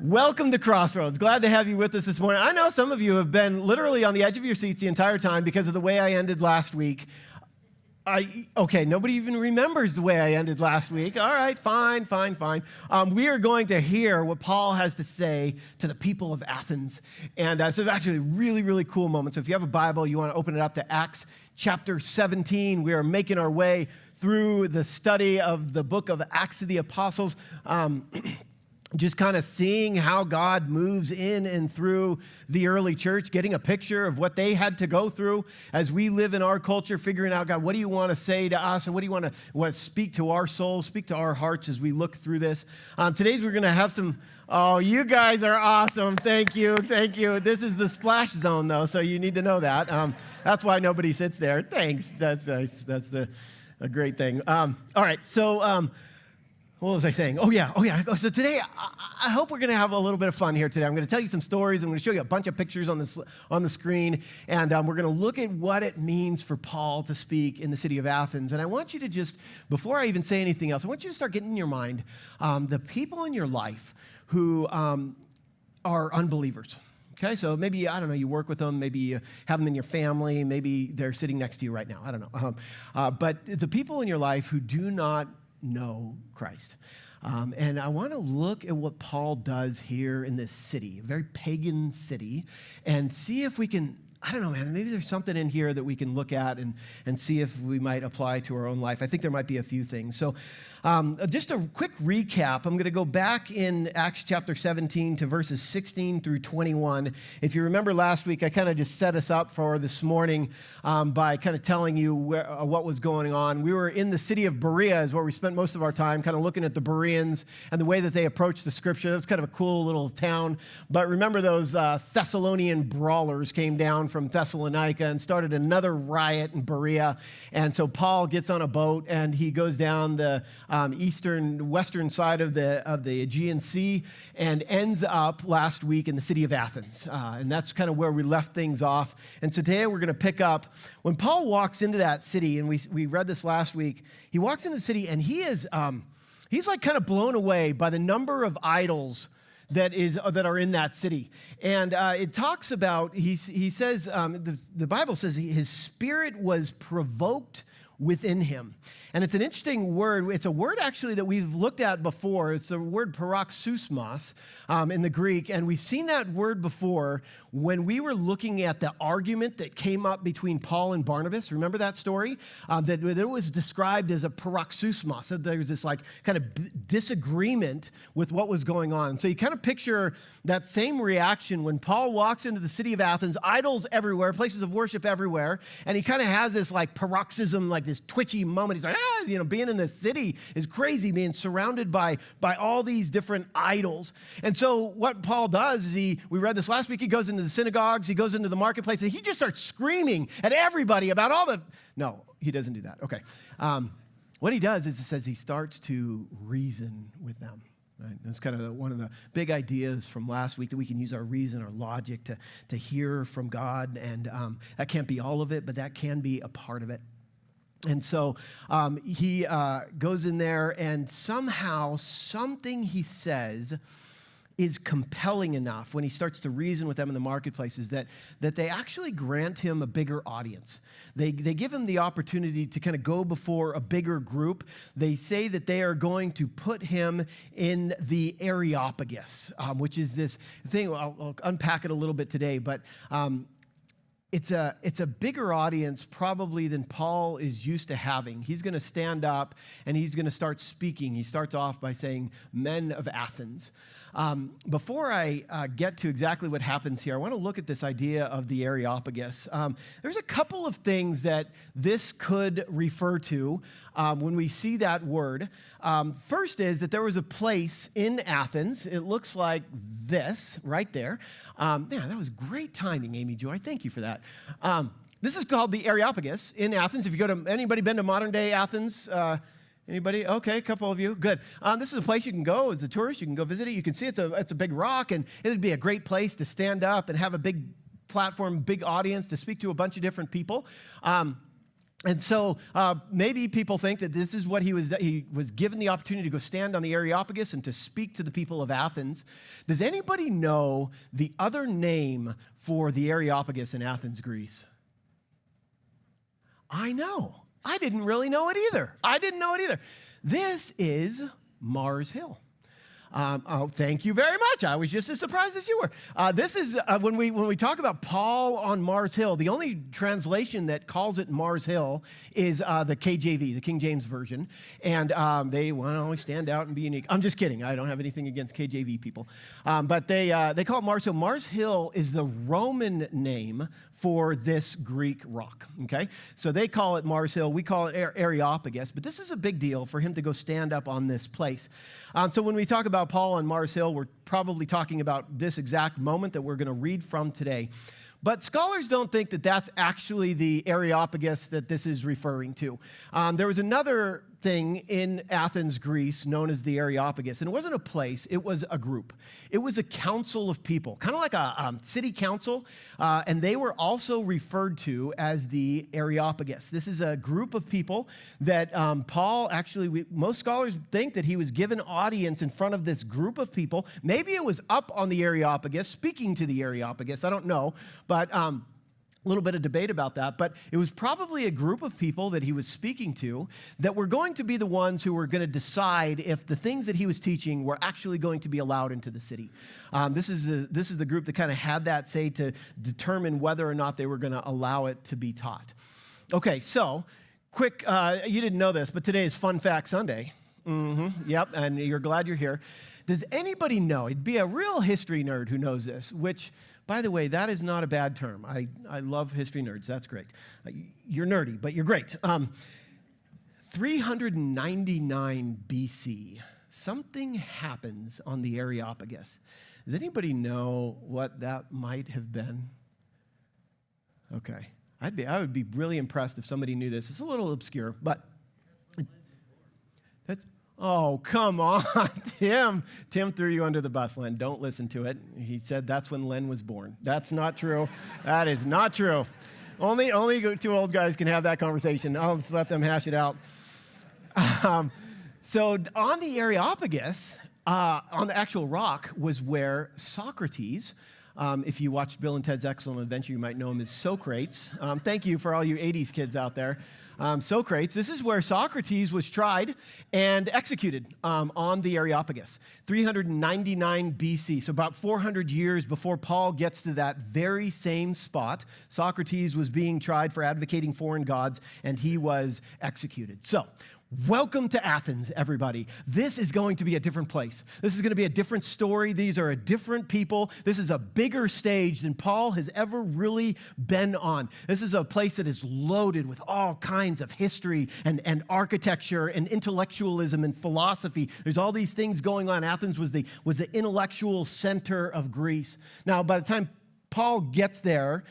Welcome to Crossroads. Glad to have you with us this morning. I know some of you have been literally on the edge of your seats the entire time because of the way I ended last week. Nobody even remembers the way I ended last week. All right, fine. We are going to hear what Paul has to say to the people of Athens. And so it's actually a really, really cool moment. So if you have a Bible, you want to open it up to Acts chapter 17. We are making our way through the study of the book of Acts of the Apostles. Just kind of seeing how God moves in and through the early church, getting a picture of what they had to go through as we live in our culture, figuring out, God, what do you want to say to us? And what do you want to speak to our souls, speak to our hearts as we look through this? Today we're going to have some, you guys are awesome. Thank you. This is the splash zone, though, so you need to know that. That's why nobody sits there. Thanks. That's nice. That's a great thing. All right, so... what was I saying? Oh yeah. So today, I hope we're going to have a little bit of fun here today. I'm going to tell you some stories. I'm going to show you a bunch of pictures on the screen, and we're going to look at what it means for Paul to speak in the city of Athens. And I want you to just, before I even say anything else, I want you to start getting in your mind the people in your life who are unbelievers. Okay, so maybe, I don't know, you work with them, maybe you have them in your family, maybe they're sitting next to you right now. I don't know. But the people in your life who do not know Christ. And I want to look at what Paul does here in this city, a very pagan city, and see if we can, I don't know, man, maybe there's something in here that we can look at and see if we might apply to our own life. I think there might be a few things. So just a quick recap. I'm going to go back in Acts chapter 17 to verses 16 through 21. If you remember last week, I kind of just set us up for this morning by kind of telling you what was going on. We were in the city of Berea is where we spent most of our time, kind of looking at the Bereans and the way that they approached the scripture. That's kind of a cool little town. But remember those Thessalonian brawlers came down from Thessalonica and started another riot in Berea. And so Paul gets on a boat and he goes down the western side of the Aegean Sea and ends up last week in the city of Athens. And that's kind of where we left things off. And today we're going to pick up when Paul walks into that city, and we read this last week. He walks into the city and he's like kind of blown away by the number of idols that are in that city. And it talks about, he says, the Bible says his spirit was provoked within him. And it's an interesting word. It's a word actually that we've looked at before. It's the word paroxysmos in the Greek. And we've seen that word before when we were looking at the argument that came up between Paul and Barnabas. Remember that story? That it was described as a paroxysmos. So there was this like kind of disagreement with what was going on. So you kind of picture that same reaction when Paul walks into the city of Athens, idols everywhere, places of worship everywhere. And he kind of has this like paroxysm, like this twitchy moment. He's like, being in this city is crazy, being surrounded by all these different idols. And so what Paul does is we read this last week, he goes into the synagogues, he goes into the marketplace, and he just starts screaming at everybody about no, he doesn't do that. Okay. What he does is it says he starts to reason with them. Right? That's kind of one of the big ideas from last week, that we can use our reason, our logic to hear from God. And that can't be all of it, but that can be a part of it. And so he goes in there, and somehow something he says is compelling enough when he starts to reason with them in the marketplaces that they actually grant him a bigger audience. They give him the opportunity to kind of go before a bigger group. They say that they are going to put him in the Areopagus, which is this thing. I'll unpack it a little bit today, but it's a bigger audience probably than Paul is used to having. He's going to stand up and he's going to start speaking. He starts off by saying, "Men of Athens." Before I get to exactly what happens here, I want to look at this idea of the Areopagus. There's a couple of things that this could refer to when we see that word. First is that there was a place in Athens. It looks like this right there. That was great timing, Amy Joy. Thank you for that. This is called the Areopagus in Athens. If you go to, anybody been to modern day Athens? Anybody? Okay, a couple of you. Good. This is a place you can go as a tourist. You can go visit it. You can see it's a big rock, and it would be a great place to stand up and have a big platform, big audience to speak to a bunch of different people. And so maybe people think that this is what he was given the opportunity to go stand on the Areopagus and to speak to the people of Athens. Does anybody know the other name for the Areopagus in Athens, Greece? I know. I didn't really know it either. I didn't know it either. This is Mars Hill. Oh, thank you very much. I was just as surprised as you were. This is when we talk about Paul on Mars Hill, the only translation that calls it Mars Hill is the KJV, the King James Version. And they want to always stand out and be unique. I'm just kidding. I don't have anything against KJV people. But they call it Mars Hill. Mars Hill is the Roman name for this Greek rock, okay? So they call it Mars Hill. We call it Areopagus. But this is a big deal for him to go stand up on this place. So when we talk about Paul on Mars Hill, we're probably talking about this exact moment that we're going to read from today. But scholars don't think that that's actually the Areopagus that this is referring to. There was another thing in Athens, Greece, known as the Areopagus. And it wasn't a place, it was a group. It was a council of people, kind of like a city council. And they were also referred to as the Areopagus. This is a group of people that Paul, actually, most scholars think that he was given audience in front of this group of people. Maybe it was up on the Areopagus, speaking to the Areopagus. I don't know. But a little bit of debate about that, but it was probably a group of people that he was speaking to that were going to be the ones who were going to decide if the things that he was teaching were actually going to be allowed into the city. This is the group that kind of had that say to determine whether or not they were going to allow it to be taught. Okay, so quick, you didn't know this, but today is Fun Fact Sunday. Yep, and you're glad you're here. Does anybody know, it'd be a real history nerd who knows this, which, by the way, that is not a bad term. I love history nerds. That's great. You're nerdy, but you're great. 399 BC, something happens on the Areopagus. Does anybody know what that might have been? Okay. I would be really impressed if somebody knew this. It's a little obscure, but that's... Oh, come on, Tim. Tim threw you under the bus, Len. Don't listen to it. He said that's when Len was born. That's not true. That is not true. Only two old guys can have that conversation. I'll just let them hash it out. So on the Areopagus, on the actual rock, was where Socrates, if you watched Bill and Ted's Excellent Adventure, you might know him as Socrates. Thank you for all you 80s kids out there. Socrates, this is where Socrates was tried and executed on the Areopagus, 399 BC. So about 400 years before Paul gets to that very same spot, Socrates was being tried for advocating foreign gods, and he was executed. So, welcome to Athens, everybody. This is going to be a different place. This is going to be a different story. These are a different people. This is a bigger stage than Paul has ever really been on. This is a place that is loaded with all kinds of history and architecture and intellectualism and philosophy. There's all these things going on. Athens was the intellectual center of Greece. Now, by the time Paul gets there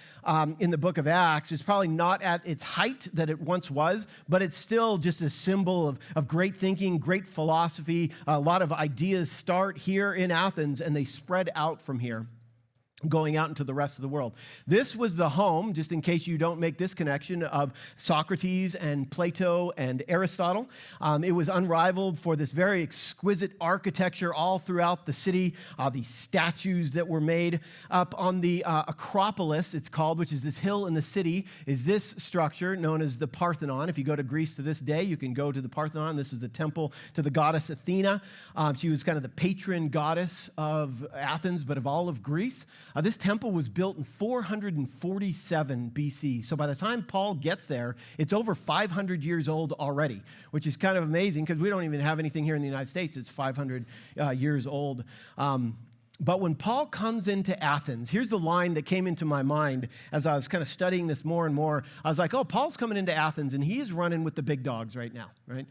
in the book of Acts, it's probably not at its height that it once was, but it's still just a symbol of great thinking, great philosophy. A lot of ideas start here in Athens, and they spread out from here, going out into the rest of the world. This was the home, just in case you don't make this connection, of Socrates and Plato and Aristotle. It was unrivaled for this very exquisite architecture all throughout the city. These statues that were made up on the Acropolis, it's called, which is this hill in the city, is this structure known as the Parthenon. If you go to Greece to this day, you can go to the Parthenon. This is the temple to the goddess Athena. She was kind of the patron goddess of Athens, but of all of Greece. This temple was built in 447 BC. So by the time Paul gets there, it's over 500 years old already, which is kind of amazing because we don't even have anything here in the United States. It's 500 years old. But when Paul comes into Athens, here's the line that came into my mind as I was kind of studying this more and more. I was like, oh, Paul's coming into Athens, and he is running with the big dogs right now, right?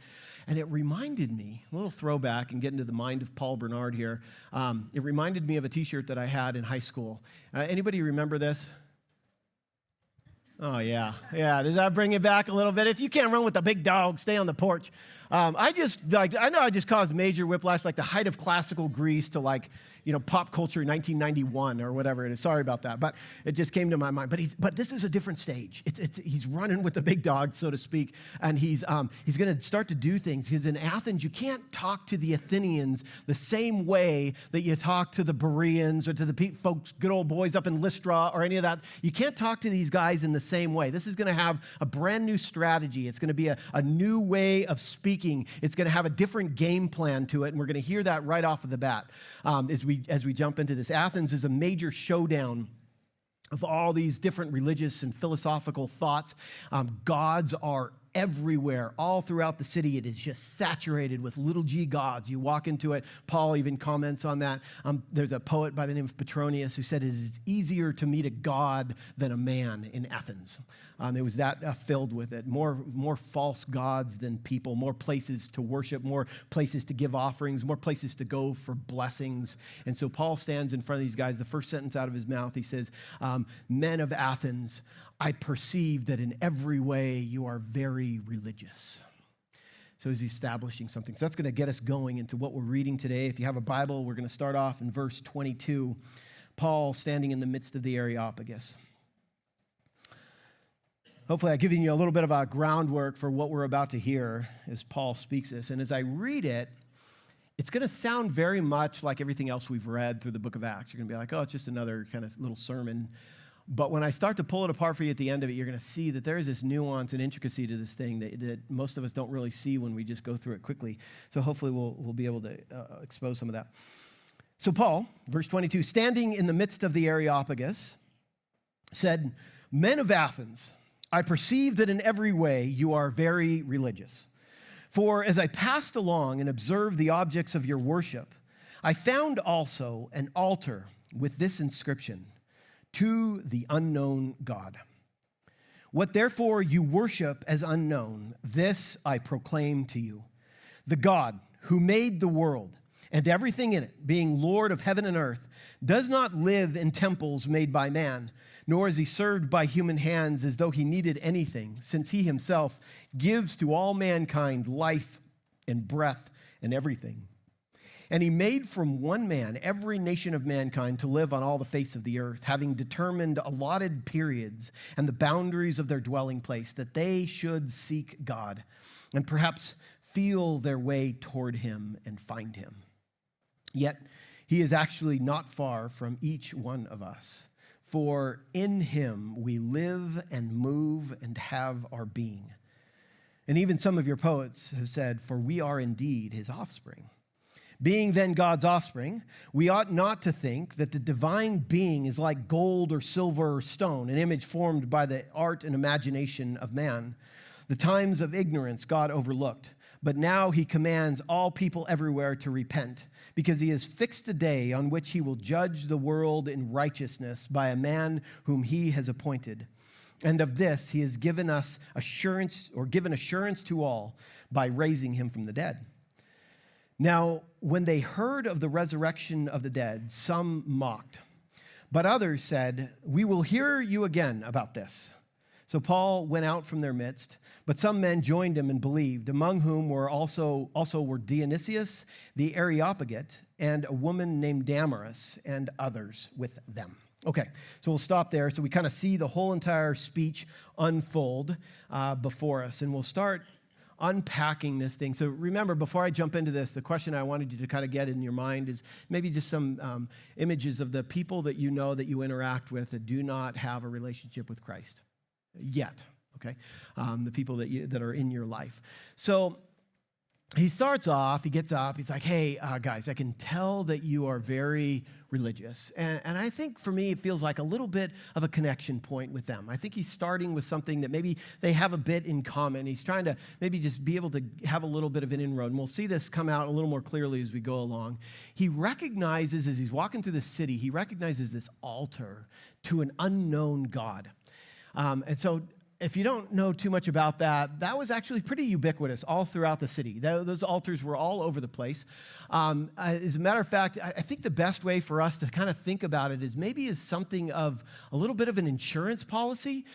And it reminded me, a little throwback and getting to the mind of Paul Bernard here, it reminded me of a T-shirt that I had in high school. Anybody remember this? Oh, yeah. Yeah, does that bring it back a little bit? If you can't run with the big dog, stay on the porch. I know I just caused major whiplash, like the height of classical Greece to Pop Culture 1991 or whatever it is. Sorry about that, but it just came to my mind. But this is a different stage. He's running with the big dog, so to speak, and he's going to start to do things. Because in Athens, you can't talk to the Athenians the same way that you talk to the Bereans or to the folks, good old boys up in Lystra or any of that. You can't talk to these guys in the same way. This is going to have a brand new strategy. It's going to be a new way of speaking. It's going to have a different game plan to it, and we're going to hear that right off of the bat as we jump into this. Athens is a major showdown of all these different religious and philosophical thoughts. Gods are everywhere, all throughout the city. It is just saturated with little g gods. You walk into it, Paul even comments on that. There's a poet by the name of Petronius who said it is easier to meet a god than a man in Athens. It was that filled with it. More false gods than people, more places to worship, more places to give offerings, more places to go for blessings. And so Paul stands in front of these guys. The first sentence out of his mouth, he says, men of Athens, I perceive that in every way you are very religious. So he's establishing something. So that's going to get us going into what we're reading today. If you have a Bible, we're going to start off in verse 22. Paul standing in the midst of the Areopagus. Hopefully I've given you a little bit of a groundwork for what we're about to hear as Paul speaks this. And as I read it, it's going to sound very much like everything else we've read through the book of Acts. You're going to be like, oh, it's just another kind of little sermon. But when I start to pull it apart for you at the end of it, you're going to see that there is this nuance and intricacy to this thing that most of us don't really see when we just go through it quickly. So hopefully we'll be able to expose some of that. So Paul, verse 22, standing in the midst of the Areopagus, said, men of Athens, I perceive that in every way you are very religious. For as I passed along and observed the objects of your worship, I found also an altar with this inscription, to the unknown God. What therefore you worship as unknown, this I proclaim to you. The God who made the world and everything in it, being Lord of heaven and earth, does not live in temples made by man, nor is he served by human hands as though he needed anything, since he himself gives to all mankind life and breath and everything. And he made from one man every nation of mankind to live on all the face of the earth, having determined allotted periods and the boundaries of their dwelling place, that they should seek God and perhaps feel their way toward him and find him. Yet he is actually not far from each one of us, for in him we live and move and have our being. And even some of your poets have said, for we are indeed his offspring. Being then God's offspring, we ought not to think that the divine being is like gold or silver or stone, an image formed by the art and imagination of man. The times of ignorance God overlooked, but now he commands all people everywhere to repent, because he has fixed a day on which he will judge the world in righteousness by a man whom he has appointed. And of this he has given us assurance, or given assurance to all, by raising him from the dead. Now, when they heard of the resurrection of the dead, some mocked, but others said, we will hear you again about this. So Paul went out from their midst, but some men joined him and believed, among whom were also were Dionysius the Areopagite and a woman named Damaris and others with them. Okay, so we'll stop there. So we kind of see the whole entire speech unfold before us, and we'll start unpacking this thing. So remember, before I jump into this, the question I wanted you to kind of get in your mind is maybe just some images of the people that you know that you interact with that do not have a relationship with Christ yet, okay? The people that are in your life. So he starts off, he gets up, he's like, hey, guys, I can tell that you are very religious. And I think for me, it feels like a little bit of a connection point with them. I think he's starting with something that maybe they have a bit in common. He's trying to maybe just be able to have a little bit of an inroad. And we'll see this come out a little more clearly as we go along. He recognizes, as he's walking through the city, he recognizes this altar to an unknown God. And so if you don't know too much about that, that was actually pretty ubiquitous all throughout the city. Those altars were all over the place. As a matter of fact, I think the best way for us to kind of think about it is maybe as something of a little bit of an insurance policy,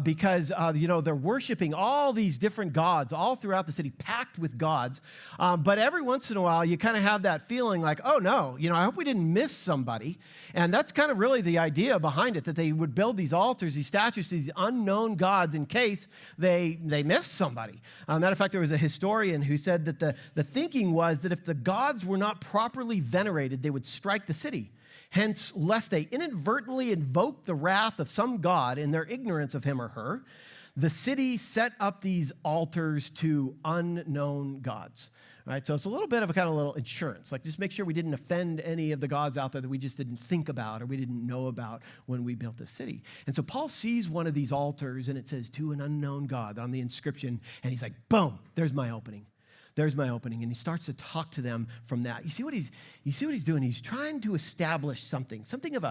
because they're worshiping all these different gods all throughout the city, packed with gods. But every once in a while, you kind of have that feeling like, oh no, I hope we didn't miss somebody. And that's kind of really the idea behind it, that they would build these altars, these statues, these unknown gods in case they missed somebody. Matter of fact, there was a historian who said that the thinking was that if the gods were not properly venerated, they would strike the city. Hence, lest they inadvertently invoke the wrath of some god in their ignorance of him or her, the city set up these altars to unknown gods. Right, so it's a little bit of a kind of little insurance, like just make sure we didn't offend any of the gods out there that we just didn't think about or we didn't know about when we built the city. And so Paul sees one of these altars and it says, to an unknown God on the inscription. And he's like, boom, there's my opening. There's my opening. And he starts to talk to them from that. You see what he's doing? He's trying to establish something of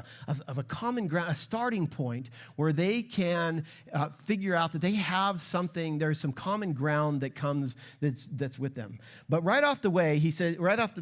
a common ground, a starting point where they can figure out that they have something, there's some common ground that comes that's with them. But right off the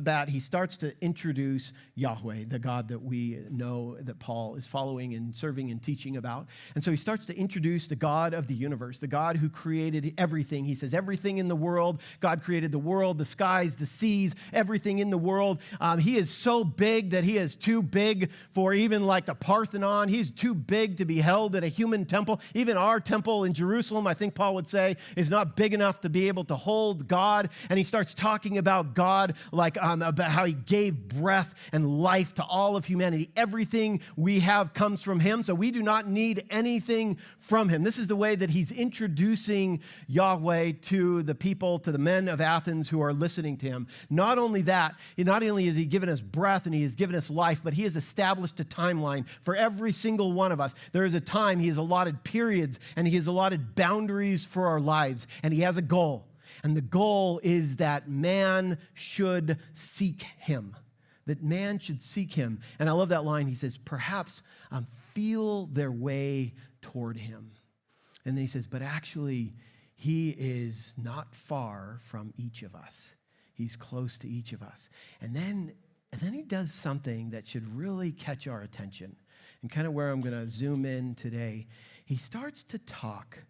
bat, he starts to introduce Yahweh, the God that we know that Paul is following and serving and teaching about. And so he starts to introduce the God of the universe, the God who created everything. He says everything in the world, God created the world, the skies, the seas, everything in the world. He is so big that he is too big for even like the Parthenon. He's too big to be held at a human temple. Even our temple in Jerusalem, I think Paul would say, is not big enough to be able to hold God. And he starts talking about God like about how he gave breath and life to all of humanity. Everything we have comes from him, so we do not need anything from him. This is the way that he's introducing Yahweh to the people, to the men of Athens who are listening to him. Not only that, not only has he given us breath and he has given us life, but he has established a timeline for every single one of us. There is a time, he has allotted periods, and he has allotted boundaries for our lives, and he has a goal. And the goal is that man should seek him. That man should seek him. And I love that line. He says, perhaps feel their way toward him. And then he says, but actually, he is not far from each of us. He's close to each of us. And then he does something that should really catch our attention, and kind of where I'm going to zoom in today. He starts to talk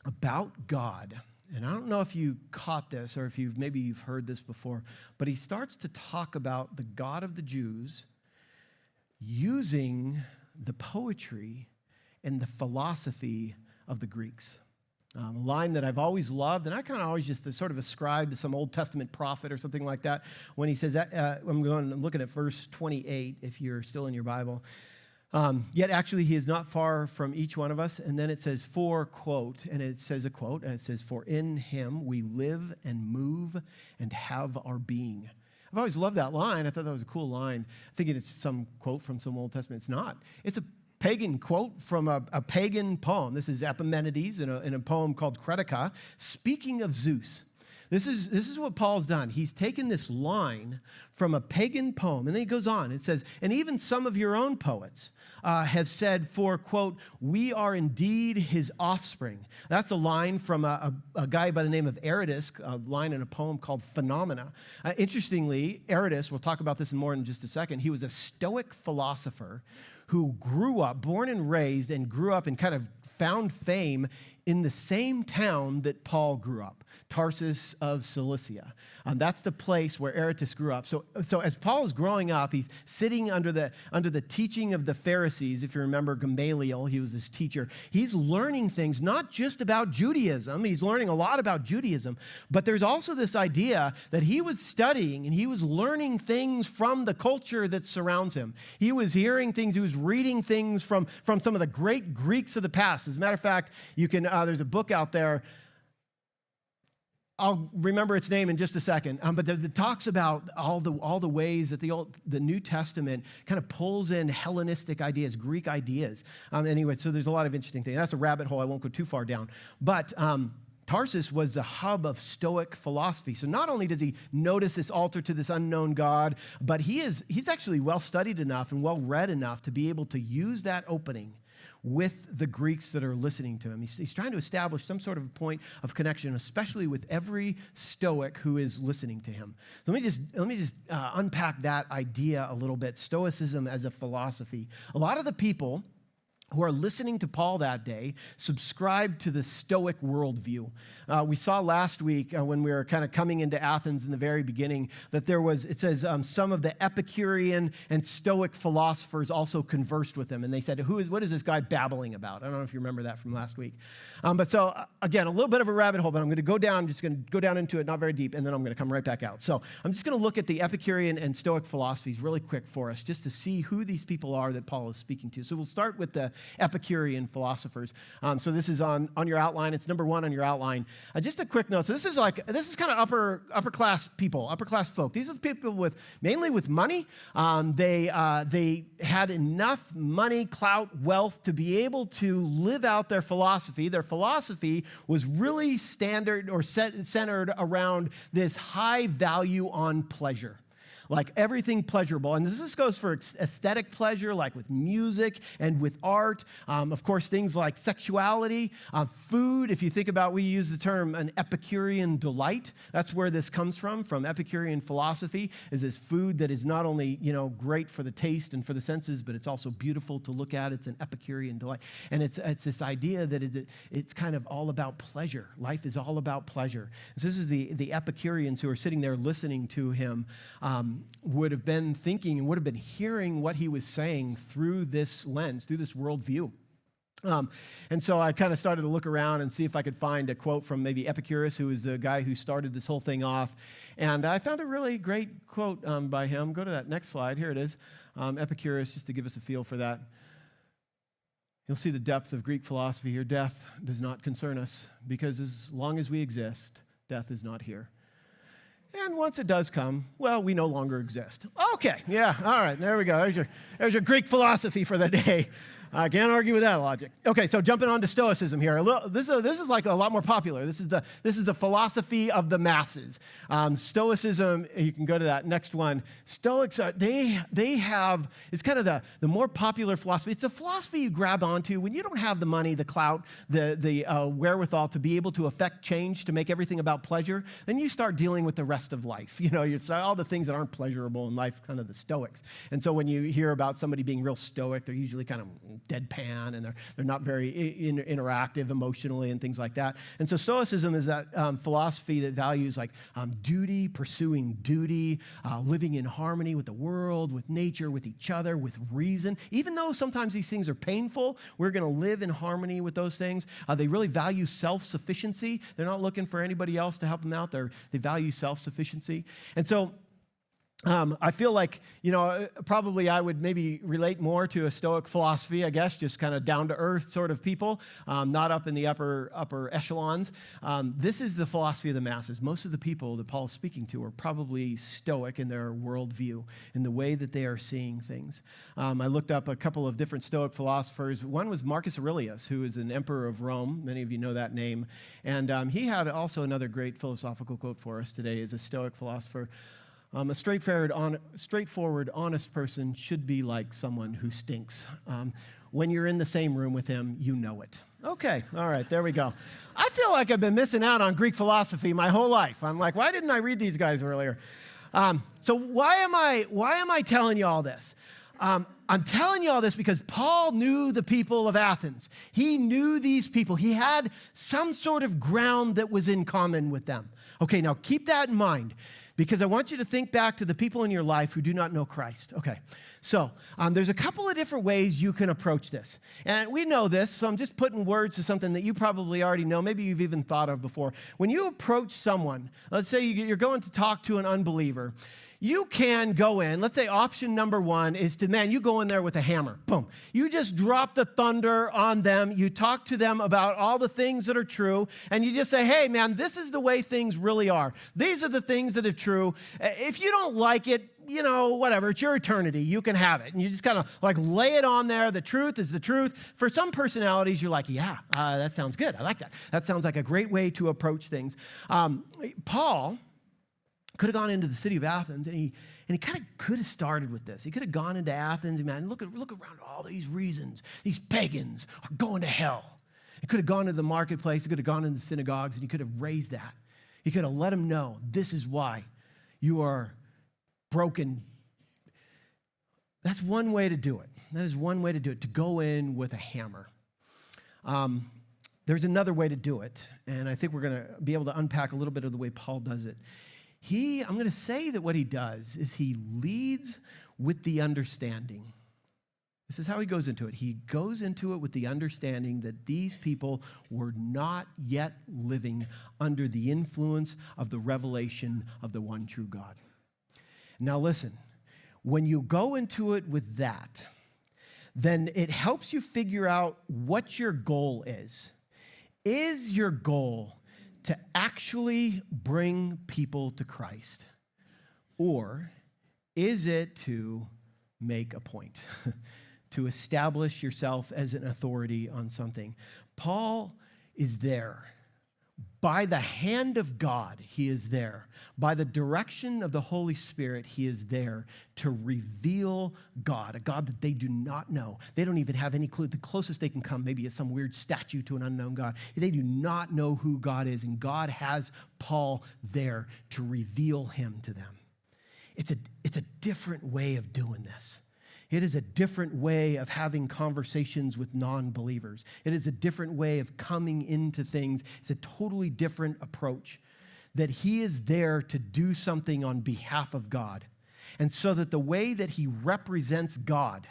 about God. And I don't know if you caught this or if maybe you've heard this before, but he starts to talk about the God of the Jews using the poetry and the philosophy of the Greeks. A line that I've always loved, and I kind of always just sort of ascribe to some Old Testament prophet or something like that, when he says, I'm looking at verse 28, if you're still in your Bible, yet actually he is not far from each one of us. And then it says, for quote, and it says a quote, and it says, for in him we live and move and have our being. I've always loved that line. I thought that was a cool line. Thinking it's some quote from some Old Testament. It's not. It's a pagan quote from a pagan poem. This is Epimenides in a poem called Cretica, speaking of Zeus. This is what Paul's done. He's taken this line from a pagan poem, and then he goes on. It says, and even some of your own poets have said, for, quote, we are indeed his offspring. That's a line from a guy by the name of Aratus, a line in a poem called Phenomena. Interestingly, Aratus, we'll talk about this more in just a second, he was a Stoic philosopher who grew up, born and raised, and grew up and kind of found fame in the same town that Paul grew up, Tarsus of Cilicia. That's the place where Aratus grew up. So as Paul is growing up, he's sitting under the teaching of the Pharisees. If you remember Gamaliel, he was this teacher. He's learning things not just about Judaism. He's learning a lot about Judaism, but there's also this idea that he was studying and he was learning things from the culture that surrounds him. He was hearing things. He was reading things from some of the great Greeks of the past. As a matter of fact, you can there's a book out there. I'll remember its name in just a second, but it talks about all the ways that the New Testament kind of pulls in Hellenistic ideas, Greek ideas. Anyway, so there's a lot of interesting things. That's a rabbit hole I won't go too far down. But Tarsus was the hub of Stoic philosophy. So not only does he notice this altar to this unknown God, but he's actually well-studied enough and well-read enough to be able to use that opening with the Greeks that are listening to him. He's trying to establish some sort of a point of connection, especially with every Stoic who is listening to him. So let me just unpack that idea a little bit. Stoicism as a philosophy. A lot of the people who are listening to Paul that day subscribe to the Stoic worldview. We saw last week when we were kind of coming into Athens in the very beginning that it says some of the Epicurean and Stoic philosophers also conversed with him, and they said, what is this guy babbling about? I don't know if you remember that from last week. But so, again, a little bit of a rabbit hole, but I'm just going to go down into it, not very deep, and then I'm going to come right back out. So I'm just going to look at the Epicurean and Stoic philosophies really quick for us, just to see who these people are that Paul is speaking to. So we'll start with the Epicurean philosophers. So this is on your outline. It's number 1 on your outline. Just a quick note. So this is kind of upper class people, upper class folk. These are the people mainly with money. They had enough money, clout, wealth to be able to live out their philosophy. Their philosophy was really standard or centered around this high value on pleasure. Like everything pleasurable. And this goes for aesthetic pleasure, like with music and with art. Of course, things like sexuality, food. If you think about, we use the term an Epicurean delight. That's where this comes from Epicurean philosophy, is this food that is not only, great for the taste and for the senses, but it's also beautiful to look at. It's an Epicurean delight. And it's this idea that it's kind of all about pleasure. Life is all about pleasure. So this is the Epicureans who are sitting there listening to him, would have been thinking and would have been hearing what he was saying through this lens, through this worldview. And so I kind of started to look around and see if I could find a quote from maybe Epicurus, who is the guy who started this whole thing off. And I found a really great quote by him. Go to that next slide. Here it is. Epicurus, just to give us a feel for that. You'll see the depth of Greek philosophy here. Death does not concern us, because as long as we exist, death is not here. And once it does come, well, we no longer exist. Okay, yeah, all right, there we go. There's your Greek philosophy for the day. I can't argue with that logic. Okay, so jumping on to Stoicism here. This is like a lot more popular. This is the philosophy of the masses. Stoicism, you can go to that next one. Stoics, they have, it's kind of the more popular philosophy. It's a philosophy you grab onto when you don't have the money, the clout, the wherewithal to be able to affect change, to make everything about pleasure. Then you start dealing with the rest of life. It's all the things that aren't pleasurable in life, kind of the Stoics. And so when you hear about somebody being real Stoic, they're usually kind of deadpan, and they're not very interactive emotionally and things like that. And so Stoicism is that philosophy that values like duty, pursuing duty, living in harmony with the world, with nature, with each other, with reason. Even though sometimes these things are painful, we're going to live in harmony with those things. They really value self-sufficiency. They're not looking for anybody else to help them out. They value self-sufficiency. And so I feel like, probably I would maybe relate more to a Stoic philosophy, I guess, just kind of down-to-earth sort of people, not up in the upper echelons. This is the philosophy of the masses. Most of the people that Paul is speaking to are probably Stoic in their worldview, in the way that they are seeing things. I looked up a couple of different Stoic philosophers. One was Marcus Aurelius, who is an emperor of Rome. Many of you know that name. And he had also another great philosophical quote for us today as a Stoic philosopher. A straightforward, honest person should be like someone who stinks. When you're in the same room with him, you know it. Okay, all right, there we go. I feel like I've been missing out on Greek philosophy my whole life. I'm like, why didn't I read these guys earlier? So why am I telling you all this? I'm telling you all this because Paul knew the people of Athens. He knew these people. He had some sort of ground that was in common with them. Okay, now keep that in mind, because I want you to think back to the people in your life who do not know Christ. Okay, so there's a couple of different ways you can approach this. And we know this, so I'm just putting words to something that you probably already know, maybe you've even thought of before. When you approach someone, let's say you're going to talk to an unbeliever, you can go in, let's say option number one is you go in there with a hammer. Boom. You just drop the thunder on them. You talk to them about all the things that are true, and you just say, hey, man, this is the way things really are. These are the things that are true. If you don't like it, whatever, it's your eternity. You can have it. And you just kind of like lay it on there. The truth is the truth. For some personalities, you're like, yeah, that sounds good. I like that. That sounds like a great way to approach things. Paul could have gone into the city of Athens, and And he kind of could have started with this. He could have gone into Athens, and man, look around all these reasons. These pagans are going to hell. He could have gone to the marketplace. He could have gone into the synagogues, and he could have raised that. He could have let them know, this is why you are broken. That's one way to do it. That is one way to do it, to go in with a hammer. There's another way to do it, and I think we're going to be able to unpack a little bit of the way Paul does it. I'm going to say that what he does is he leads with the understanding. This is how he goes into it. He goes into it with the understanding that these people were not yet living under the influence of the revelation of the one true God. Now listen, when you go into it with that, then it helps you figure out what your goal is. Is your goal to actually bring people to Christ? Or is it to make a point, to establish yourself as an authority on something? Paul is there. By the hand of God, he is there. By the direction of the Holy Spirit, he is there to reveal God, a God that they do not know. They don't even have any clue. The closest they can come maybe is some weird statue to an unknown God. They do not know who God is, and God has Paul there to reveal him to them. It's a different way of doing this. It is a different way of having conversations with non-believers. It is a different way of coming into things. It's a totally different approach, that he is there to do something on behalf of God. And so that the way that he represents God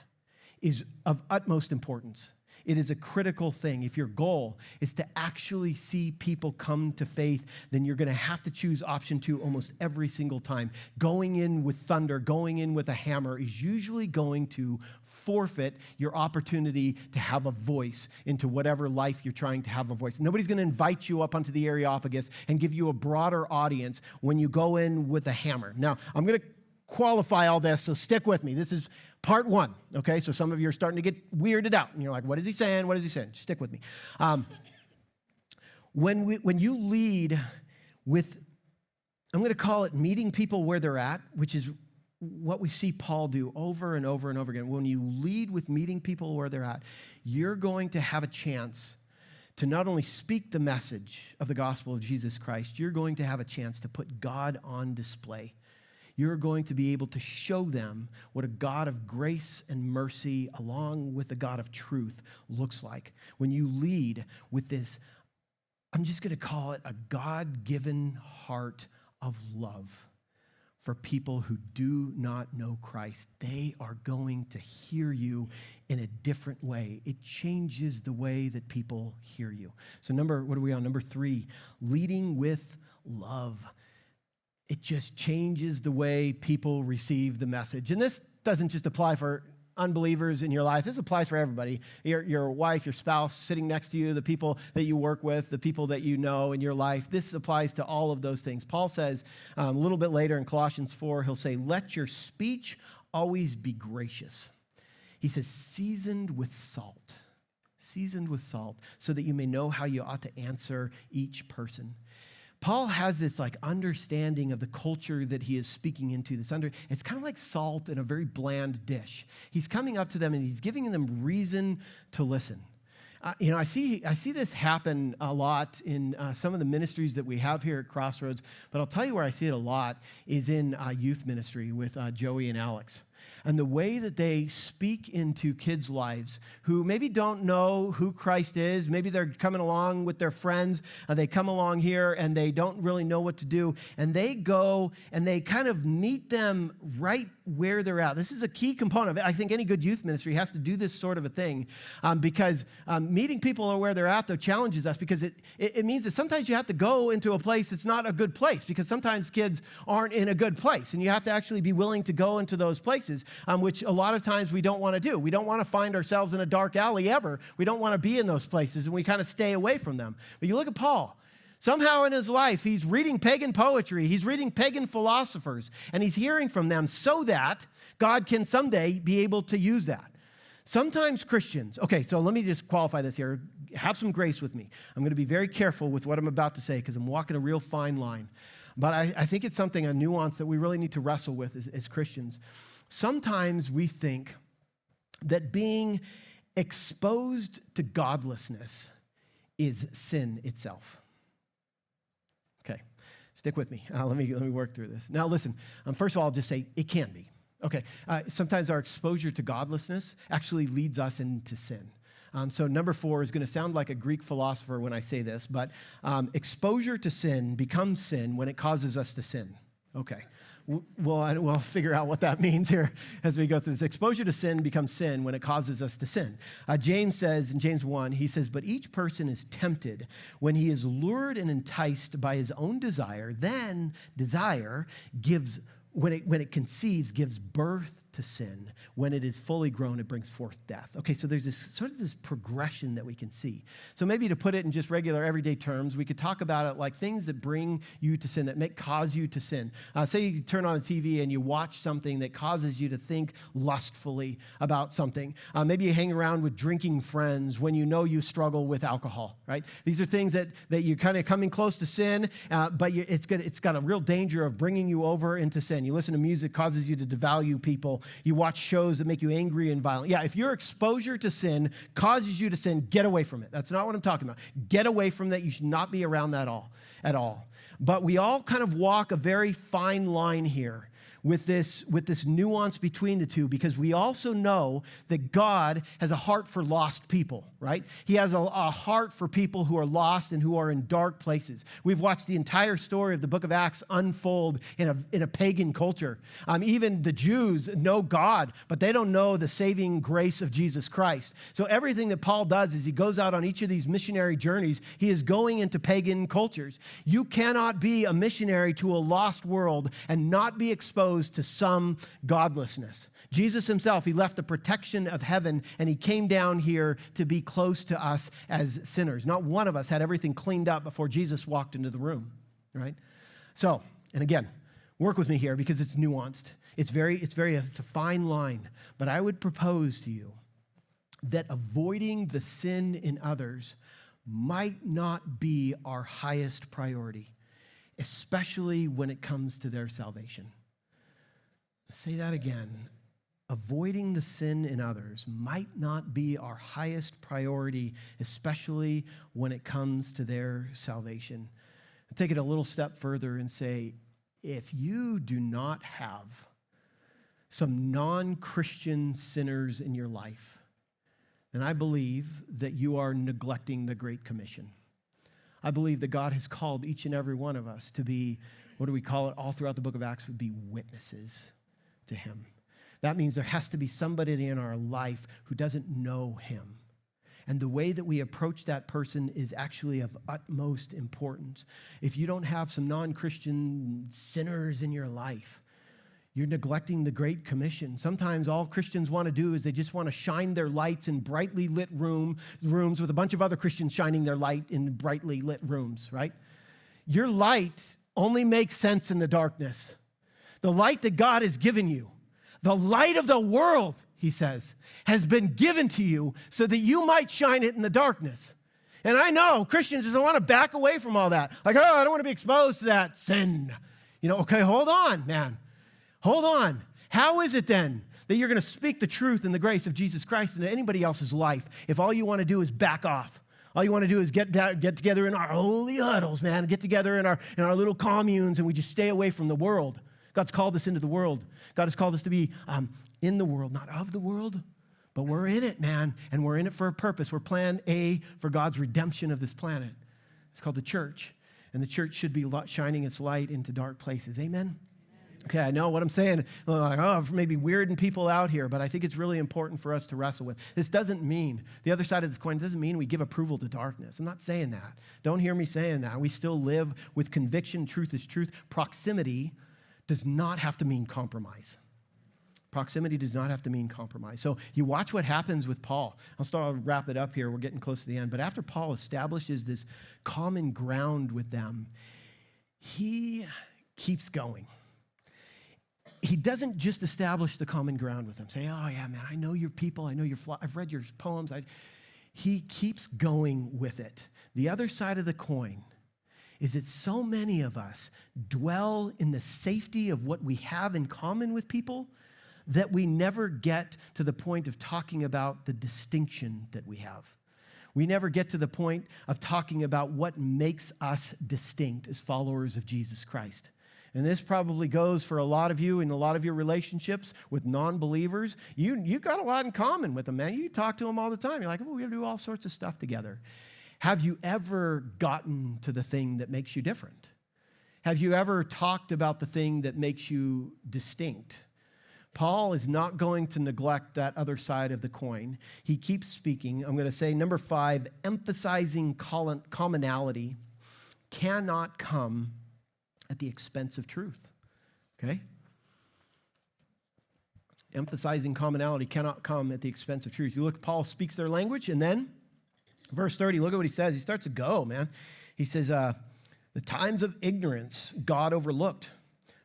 is of utmost importance. It is a critical thing. If your goal is to actually see people come to faith, then you're going to have to choose option 2 almost every single time. Going in with thunder, going in with a hammer is usually going to forfeit your opportunity to have a voice into whatever life you're trying to have a voice. Nobody's going to invite you up onto the Areopagus and give you a broader audience when you go in with a hammer. Now, I'm going to qualify all this, so stick with me. This is part 1, okay? So some of you are starting to get weirded out, and you're like, what is he saying? What is he saying? Stick with me. When you lead with, I'm going to call it meeting people where they're at, which is what we see Paul do over and over and over again. When you lead with meeting people where they're at, you're going to have a chance to not only speak the message of the gospel of Jesus Christ, you're going to have a chance to put God on display. You're going to be able to show them what a God of grace and mercy along with a God of truth looks like. When you lead with this, I'm just going to call it a God-given heart of love for people who do not know Christ. They are going to hear you in a different way. It changes the way that people hear you. So what are we on? Number 3, leading with love. It just changes the way people receive the message. And this doesn't just apply for unbelievers in your life. This applies for everybody. Your wife, your spouse sitting next to you, the people that you work with, the people that you know in your life. This applies to all of those things. Paul says a little bit later in Colossians 4, he'll say, let your speech always be gracious. He says, seasoned with salt, so that you may know how you ought to answer each person. Paul has this understanding of the culture that he is speaking into. It's kind of like salt in a very bland dish. He's coming up to them and he's giving them reason to listen. I see this happen a lot in some of the ministries that we have here at Crossroads, but I'll tell you where I see it a lot is in youth ministry with Joey and Alex. And the way that they speak into kids' lives who maybe don't know who Christ is, maybe they're coming along with their friends, and they come along here and they don't really know what to do, and they go and they kind of meet them right where they're at. This is a key component of it. I think any good youth ministry has to do this sort of a thing because meeting people where they're at, though, challenges us because it means that sometimes you have to go into a place that's not a good place because sometimes kids aren't in a good place, and you have to actually be willing to go into those places. Which a lot of times we don't want to do. We don't want to find ourselves in a dark alley ever. We don't want to be in those places, and we kind of stay away from them. But you look at Paul. Somehow in his life, he's reading pagan poetry. He's reading pagan philosophers, and he's hearing from them so that God can someday be able to use that. Sometimes Christians, okay, so let me just qualify this here. Have some grace with me. I'm going to be very careful with what I'm about to say because I'm walking a real fine line. but I think it's something, a nuance that we really need to wrestle with as Christians. Sometimes we think that being exposed to godlessness is sin itself. Okay, stick with me. Let me work through this. Now listen, first of all, I'll just say it can be. Okay, sometimes our exposure to godlessness actually leads us into sin. So number 4 is going to sound like a Greek philosopher when I say this, but exposure to sin becomes sin when it causes us to sin. Okay. We'll figure out what that means here as we go through this. Exposure to sin becomes sin when it causes us to sin. James says in James 1, he says, but each person is tempted when he is lured and enticed by his own desire. Then desire gives, when it conceives, gives birth to sin. When it is fully grown, it brings forth death. Okay, so there's this progression that we can see. So maybe to put it in just regular everyday terms, we could talk about it like things that bring you to sin, that cause you to sin. Say you turn on the TV and you watch something that causes you to think lustfully about something. Maybe you hang around with drinking friends when you know you struggle with alcohol, right? These are things that you're kind of coming close to sin, but it's got a real danger of bringing you over into sin. You listen to music, causes you to devalue people. You watch shows that make you angry and violent. Yeah, if your exposure to sin causes you to sin, get away from it. That's not what I'm talking about. Get away from that. You should not be around that at all. But we all kind of walk a very fine line here with this nuance between the two, because we also know that God has a heart for lost people, right? He has a heart for people who are lost and who are in dark places. We've watched the entire story of the book of Acts unfold in a pagan culture. Even the Jews know God, but they don't know the saving grace of Jesus Christ. So everything that Paul does is he goes out on each of these missionary journeys, he is going into pagan cultures. You cannot be a missionary to a lost world and not be exposed to some godlessness. Jesus himself, he left the protection of heaven and he came down here to be close to us as sinners. Not one of us had everything cleaned up before Jesus walked into the room, right? So, and again, work with me here because it's nuanced. It's a fine line, but I would propose to you that avoiding the sin in others might not be our highest priority, especially when it comes to their salvation. Say that again. Avoiding the sin in others might not be our highest priority, especially when it comes to their salvation. I'll take it a little step further and say, if you do not have some non-Christian sinners in your life, then I believe that you are neglecting the Great Commission. I believe that God has called each and every one of us to be, what do we call it, all throughout the book of Acts, would be witnesses to him. That means there has to be somebody in our life who doesn't know him. And the way that we approach that person is actually of utmost importance. If you don't have some non-Christian sinners in your life, you're neglecting the Great Commission. Sometimes all Christians want to do is they just want to shine their lights in brightly lit rooms with a bunch of other Christians shining their light in brightly lit rooms, right? Your light only makes sense in the darkness. The light that God has given you, the light of the world, he says, has been given to you so that you might shine it in the darkness. And I know Christians just want to back away from all that. Like, oh, I don't want to be exposed to that sin. Okay, hold on, man. Hold on. How is it then that you're going to speak the truth and the grace of Jesus Christ into anybody else's life if all you want to do is back off? All you want to do is get together in our holy huddles, man, get together in our little communes, and we just stay away from the world. God's called us into the world. God has called us to be in the world, not of the world, but we're in it, man, and we're in it for a purpose. We're plan A for God's redemption of this planet. It's called the church, and the church should be shining its light into dark places. Amen? Okay, I know what I'm saying, like, maybe weirding people out here, but I think it's really important for us to wrestle with. This doesn't mean, the other side of this coin doesn't mean we give approval to darkness. I'm not saying that. Don't hear me saying that. We still live with conviction. Truth is truth. Proximity does not have to mean compromise. Proximity does not have to mean compromise. So you watch what happens with Paul. I'll wrap it up here. We're getting close to the end. But after Paul establishes this common ground with them, he keeps going. He doesn't just establish the common ground with them. Say, oh yeah, man, I know your people. I know your I've read your poems. He keeps going with it. The other side of the coin is that so many of us dwell in the safety of what we have in common with people that we never get to the point of talking about the distinction that we have. We never get to the point of talking about what makes us distinct as followers of Jesus Christ. And this probably goes for a lot of you in a lot of your relationships with non-believers. You got a lot in common with them, man. You talk to them all the time. You're like, oh, we do all sorts of stuff together. Have you ever gotten to the thing that makes you different? Have you ever talked about the thing that makes you distinct? Paul is not going to neglect that other side of the coin. He keeps speaking. I'm going to say number 5, emphasizing commonality cannot come at the expense of truth. Okay? Emphasizing commonality cannot come at the expense of truth. You look, Paul speaks their language, and then verse 30, look at what he says. He starts to go, man. He says, the times of ignorance God overlooked,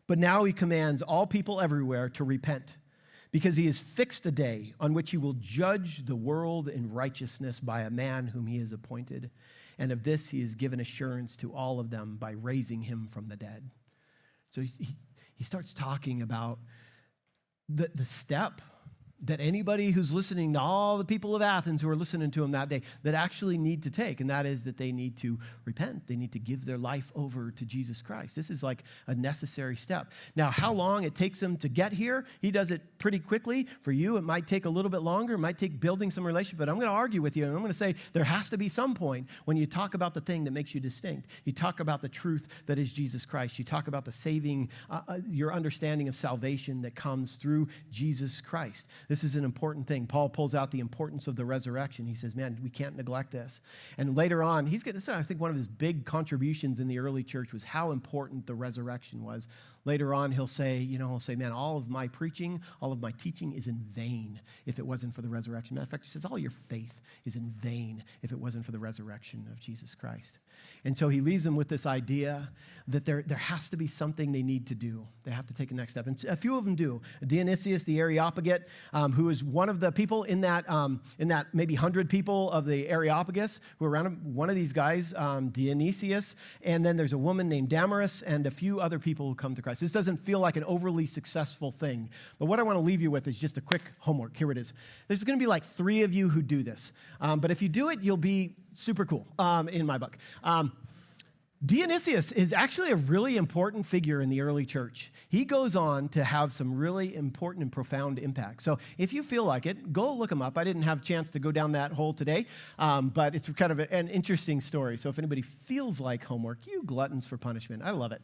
but now he commands all people everywhere to repent, because he has fixed a day on which he will judge the world in righteousness by a man whom he has appointed. And of this he has given assurance to all of them by raising him from the dead. So he starts talking about the step that anybody who's listening to all the people of Athens who are listening to him that day that actually need to take, and that is that they need to repent. They need to give their life over to Jesus Christ. This is like a necessary step. Now, how long it takes him to get here, he does it pretty quickly. For you, it might take a little bit longer. It might take building some relationship, but I'm going to argue with you, and I'm going to say there has to be some point when you talk about the thing that makes you distinct. You talk about the truth that is Jesus Christ. You talk about the saving, your understanding of salvation that comes through Jesus Christ. This is an important thing. Paul pulls out the importance of the resurrection. He says, man, we can't neglect this. And later on, this is, I think, one of his big contributions in the early church was how important the resurrection was. Later on, he'll say, man, all of my preaching, all of my teaching is in vain if it wasn't for the resurrection. Matter of fact, he says, all your faith is in vain if it wasn't for the resurrection of Jesus Christ. And so he leaves them with this idea that there has to be something they need to do. They have to take a next step. And a few of them do. Dionysius the Areopagite, who is one of the people in that maybe 100 people of the Areopagus who are around him. One of these guys, Dionysius, and then there's a woman named Damaris and a few other people who come to Christ. This doesn't feel like an overly successful thing, but what I want to leave you with is just a quick homework. Here it is. There's going to be like 3 of you who do this, but if you do it, you'll be super cool in my book. Dionysius is actually a really important figure in the early church. He goes on to have some really important and profound impact. So if you feel like it, go look him up. I didn't have a chance to go down that hole today, but it's kind of an interesting story. So if anybody feels like homework, you gluttons for punishment. I love it.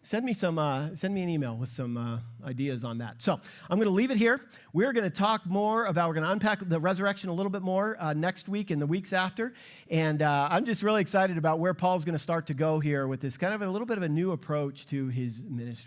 Send me an email with some ideas on that. So I'm going to leave it here. We're going to talk more about, we're going to unpack the resurrection a little bit more next week and the weeks after. And I'm just really excited about where Paul's going to start to go here with this kind of a little bit of a new approach to his ministry.